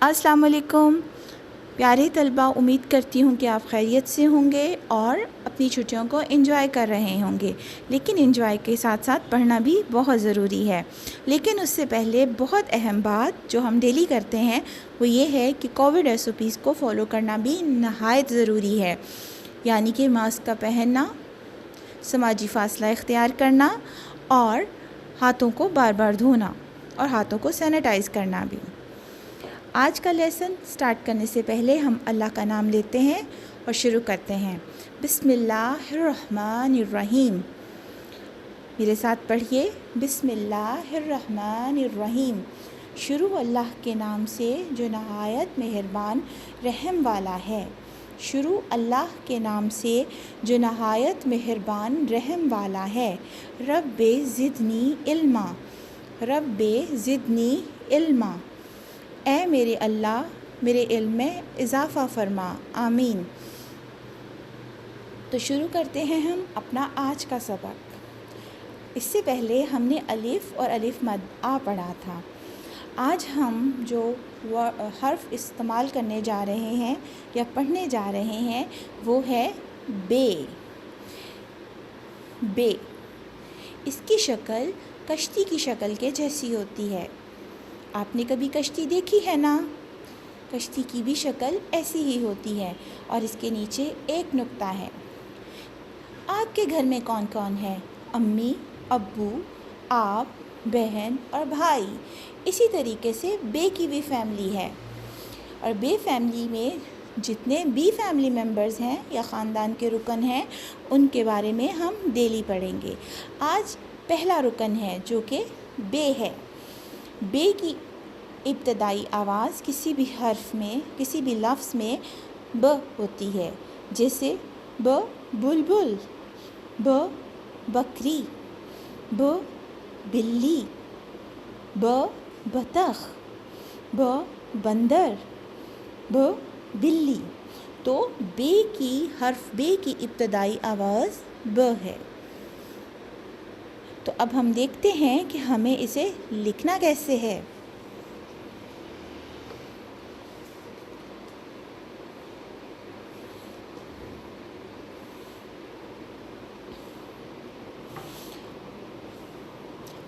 السلام علیکم پیارے طلبہ، امید کرتی ہوں کہ آپ خیریت سے ہوں گے اور اپنی چھٹیوں کو انجوائے کر رہے ہوں گے، لیکن انجوائے کے ساتھ ساتھ پڑھنا بھی بہت ضروری ہے۔ لیکن اس سے پہلے بہت اہم بات جو ہم ڈیلی کرتے ہیں وہ یہ ہے کہ کووڈ SOPs کو فالو کرنا بھی نہایت ضروری ہے، یعنی کہ ماسک کا پہننا، سماجی فاصلہ اختیار کرنا اور ہاتھوں کو بار بار دھونا اور ہاتھوں کو سینیٹائز کرنا بھی۔ آج کا لیسن سٹارٹ کرنے سے پہلے ہم اللہ کا نام لیتے ہیں اور شروع کرتے ہیں۔ بسم اللہ الرحمن الرحیم۔ میرے ساتھ پڑھیے، بسم اللہ الرحمن الرحیم۔ شروع اللہ کے نام سے جو نہایت مہربان رحم والا ہے۔ شروع اللہ کے نام سے جو نہایت مہربان رحم والا ہے۔ رب زدنی علما، رب زدنی علما۔ اے میرے اللہ میرے علم میں اضافہ فرما، آمین۔ تو شروع کرتے ہیں ہم اپنا آج کا سبق۔ اس سے پہلے ہم نے الف اور الف مد آ پڑھا تھا۔ آج ہم جو حرف استعمال کرنے جا رہے ہیں یا پڑھنے جا رہے ہیں وہ ہے بے۔ بے، اس کی شکل کشتی کی شکل کے جیسی ہوتی ہے۔ آپ نے کبھی کشتی دیکھی ہے نا؟ کشتی کی بھی شکل ایسی ہی ہوتی ہے اور اس کے نیچے ایک نقطہ ہے۔ آپ کے گھر میں کون کون ہے؟ امی، ابو، آپ، بہن اور بھائی۔ اسی طریقے سے بے کی بھی فیملی ہے، اور بے فیملی میں جتنے بھی فیملی ممبرز ہیں یا خاندان کے رکن ہیں ان کے بارے میں ہم ڈیلی پڑھیں گے۔ آج پہلا رکن ہے جو کہ بے ہے۔ بے کی ابتدائی آواز کسی بھی حرف میں، کسی بھی لفظ میں ب ہوتی ہے، جیسے ب بلبل، ب بکری، ب بلی، ب بطخ، ب بندر، ب بلی۔ تو بے کی حرف بے کی ابتدائی آواز ب ہے۔ تو اب ہم دیکھتے ہیں کہ ہمیں اسے لکھنا کیسے ہے۔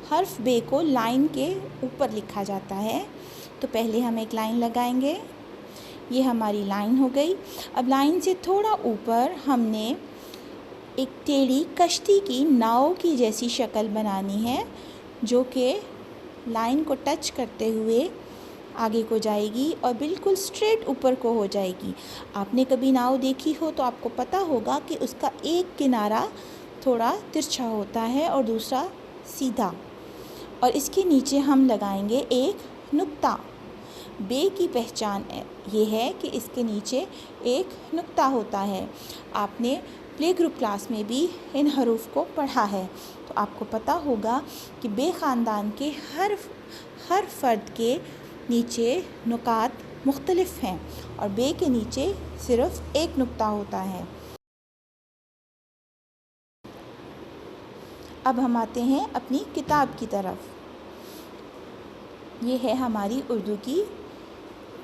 حرف بے کو لائن کے اوپر لکھا جاتا ہے، تو پہلے ہم ایک لائن لگائیں گے۔ یہ ہماری لائن ہو گئی۔ اب لائن سے تھوڑا اوپر ہم نے ایک ٹیڑھی کشتی کی ناؤ کی جیسی شکل بنانی ہے، جو کہ لائن کو ٹچ کرتے ہوئے آگے کو جائے گی اور بالکل اسٹریٹ اوپر کو ہو جائے گی۔ آپ نے کبھی ناؤ دیکھی ہو تو آپ کو پتہ ہوگا کہ اس کا ایک کنارہ تھوڑا ترچھا ہوتا ہے اور دوسرا سیدھا، اور اس کے نیچے ہم لگائیں گے ایک نقطہ۔ بے کی پہچان یہ ہے کہ اس کے نیچے ایک نقطہ ہوتا ہے۔ آپ نے پلے گروپ کلاس میں بھی ان حروف کو پڑھا ہے، تو آپ کو پتہ ہوگا کہ بے خاندان کے ہر فرد کے نیچے نقاط مختلف ہیں اور بے کے نیچے صرف ایک نقطہ ہوتا ہے۔ اب ہم آتے ہیں اپنی کتاب کی طرف۔ یہ ہے ہماری اردو کی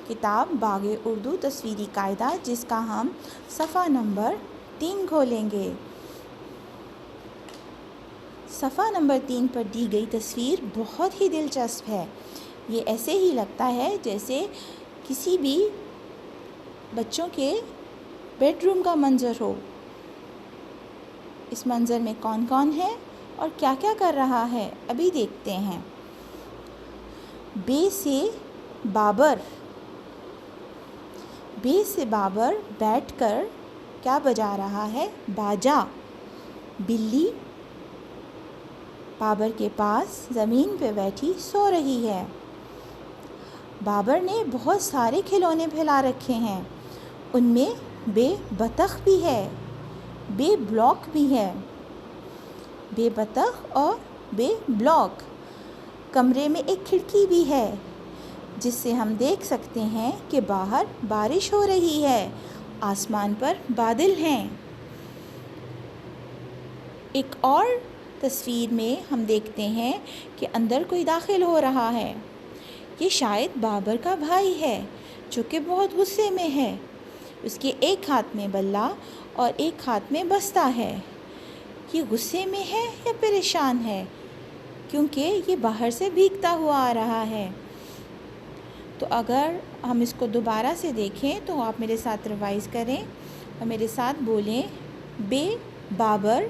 کتاب باغ اردو تصویری قاعدہ، جس کا ہم صفحہ نمبر 3 کھولیں گے۔ صفحہ نمبر 3 پر دی گئی تصویر بہت ہی دلچسپ ہے۔ یہ ایسے ہی لگتا ہے جیسے کسی بھی بچوں کے بیڈ روم کا منظر ہو۔ اس منظر میں کون کون ہے اور کیا کیا کر رہا ہے، ابھی دیکھتے ہیں۔ بے سے بابر۔ بے سے بابر بیٹھ کر کیا بجا رہا ہے؟ باجا۔ بلی بابر کے پاس زمین پہ بیٹھی سو رہی ہے۔ بابر نے بہت سارے کھلونے پھیلا رکھے ہیں، ان میں بے بطخ بھی ہے، بے بلاک بھی ہے۔ بے بطخ اور بے بلاک۔ کمرے میں ایک کھڑکی بھی ہے جس سے ہم دیکھ سکتے ہیں کہ باہر بارش ہو رہی ہے، آسمان پر بادل ہیں۔ ایک اور تصویر میں ہم دیکھتے ہیں کہ اندر کوئی داخل ہو رہا ہے۔ یہ شاید بابر کا بھائی ہے جو کہ بہت غصے میں ہے۔ اس کے ایک ہاتھ میں بلّا اور ایک ہاتھ میں بستہ ہے۔ یہ غصے میں ہے یا پریشان ہے، کیونکہ یہ باہر سے بھیگتا ہوا آ رہا ہے۔ تو اگر ہم اس کو دوبارہ سے دیکھیں تو آپ میرے ساتھ ریوائز کریں اور میرے ساتھ بولیں: بے بابر،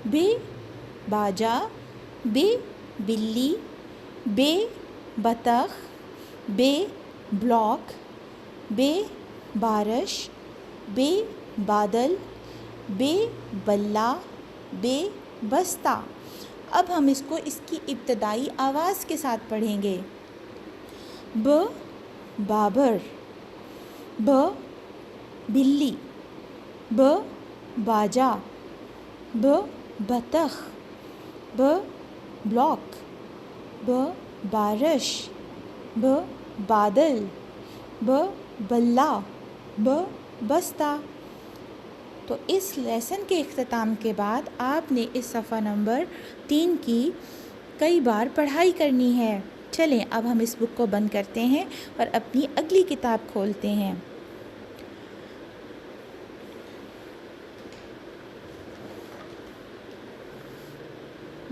بے باجا، بے بلی، بے بطخ، بے بلاک، بے بارش، بے بادل، بے بلّا، بے بستہ۔ اب ہم اس کو اس کی ابتدائی آواز کے ساتھ پڑھیں گے۔ ب بابر، ب بلی، ب باجا، ب بطخ، ب بلاک، ب بارش، ب بادل، ب بلّا، ب بستہ۔ تو اس لیسن کے اختتام کے بعد آپ نے اس صفحہ نمبر 3 کی کئی بار پڑھائی کرنی ہے۔ چلیں اب ہم اس بک کو بند کرتے ہیں اور اپنی اگلی کتاب کھولتے ہیں۔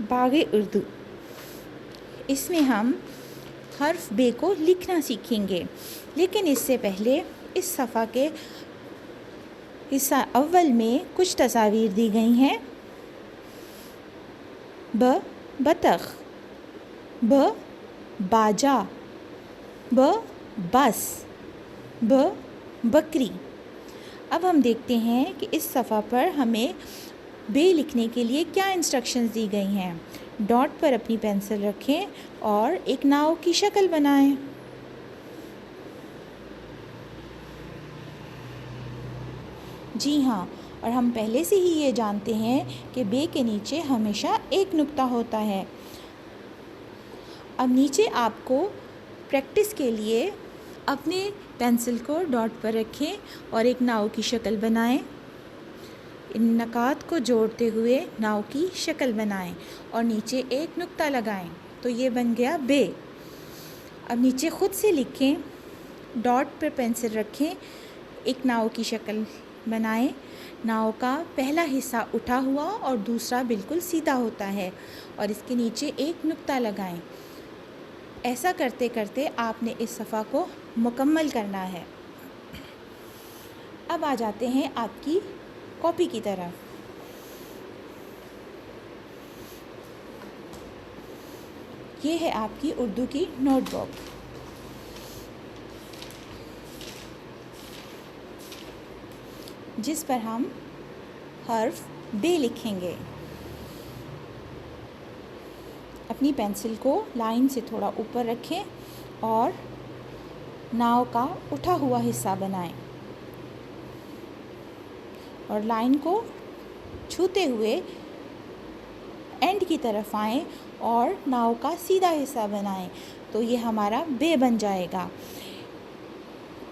باغ اردو۔ اس میں ہم حرف بے کو لکھنا سیکھیں گے، لیکن اس سے پہلے اس صفحہ کے حصہ اول میں کچھ تصاویر دی گئی ہیں۔ ب بطخ، ب باجا، ب بس، ب بکری۔ اب ہم دیکھتے ہیں کہ اس صفحہ پر ہمیں بے لکھنے کے لیے کیا انسٹرکشنز دی گئی ہیں۔ ڈاٹ پر اپنی پینسل رکھیں اور ایک ناؤ کی شکل بنائیں۔ جی ہاں، اور ہم پہلے سے ہی یہ جانتے ہیں کہ بے کے نیچے ہمیشہ ایک نقطہ ہوتا ہے۔ اب نیچے آپ کو پریکٹس کے لیے اپنے پینسل کو ڈاٹ پر رکھیں اور ایک ناؤ کی شکل بنائیں۔ ان نقاط کو جوڑتے ہوئے ناؤ کی شکل بنائیں اور نیچے ایک نقطہ لگائیں، تو یہ بن گیا بے۔ اب نیچے خود سے لکھیں، ڈاٹ پر پینسل رکھیں، ایک ناؤ کی شکل بنائیں۔ ناؤ کا پہلا حصہ اٹھا ہوا اور دوسرا بالکل سیدھا ہوتا ہے، اور اس کے نیچے ایک نقطہ لگائیں۔ ایسا کرتے کرتے آپ نے اس صفحہ کو مکمل کرنا ہے۔ اب آ جاتے ہیں آپ کی کاپی کی طرف۔ یہ ہے آپ کی اردو کی نوٹ بک۔ جس پر ہم حرف بے لکھیں گے۔ اپنی پینسل کو لائن سے تھوڑا اوپر رکھیں اور ناؤ کا اٹھا ہوا حصہ بنائیں، اور لائن کو چھوتے ہوئے اینڈ کی طرف آئیں اور ناؤ کا سیدھا حصہ بنائیں، تو یہ ہمارا بے بن جائے گا۔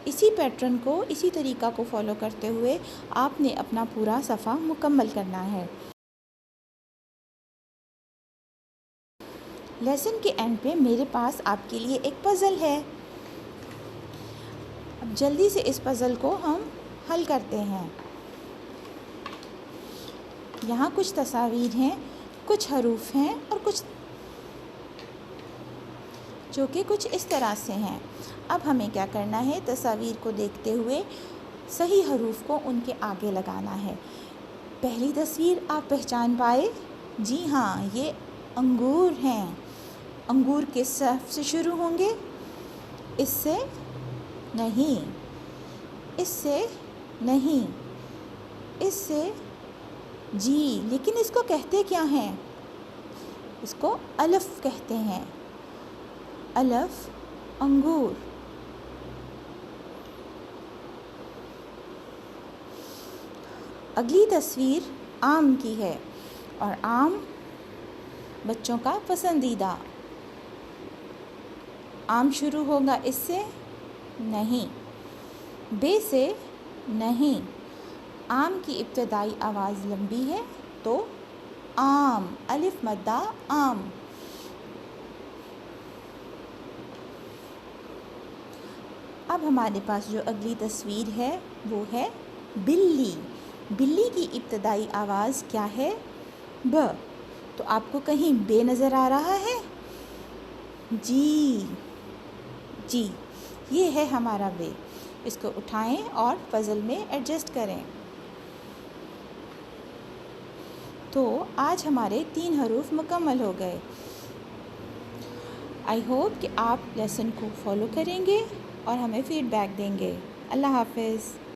اسی پیٹرن کو، اسی طریقہ کو فالو کرتے ہوئے آپ نے اپنا پورا صفحہ مکمل کرنا ہے۔ لیسن کے اینڈ پہ میرے پاس آپ کے لیے ایک پزل ہے۔ اب جلدی سے اس پزل کو ہم حل کرتے ہیں۔ یہاں کچھ تصاویر ہیں، کچھ حروف ہیں اور کچھ جو کہ کچھ اس طرح سے ہیں۔ اب ہمیں کیا کرنا ہے، تصاویر کو دیکھتے ہوئے صحیح حروف کو ان کے آگے لگانا ہے۔ پہلی تصویر آپ پہچان پائے؟ جی ہاں، یہ انگور ہیں۔ انگور کس حرف سے شروع ہوں گے؟ اس سے نہیں، اس سے نہیں، اس سے جی، لیکن اس کو کہتے کیا ہیں؟ اس کو الف کہتے ہیں۔ الف، انگور۔ اگلی تصویر آم کی ہے، اور آم بچوں کا پسندیدہ۔ آم شروع ہوگا اس سے نہیں، بے سے نہیں۔ آم کی ابتدائی آواز لمبی ہے تو آم، الف مدہ آم۔ اب ہمارے پاس جو اگلی تصویر ہے وہ ہے بلی۔ بلی کی ابتدائی آواز کیا ہے؟ ب۔ تو آپ کو کہیں بے نظر آ رہا ہے؟ جی جی، یہ ہے ہمارا بے۔ اس کو اٹھائیں اور پزل میں ایڈجسٹ کریں۔ تو آج ہمارے 3 حروف مکمل ہو گئے۔ آئی ہوپ کہ آپ لیسن کو فالو کریں گے اور ہمیں فیڈ بیک دیں گے۔ اللہ حافظ۔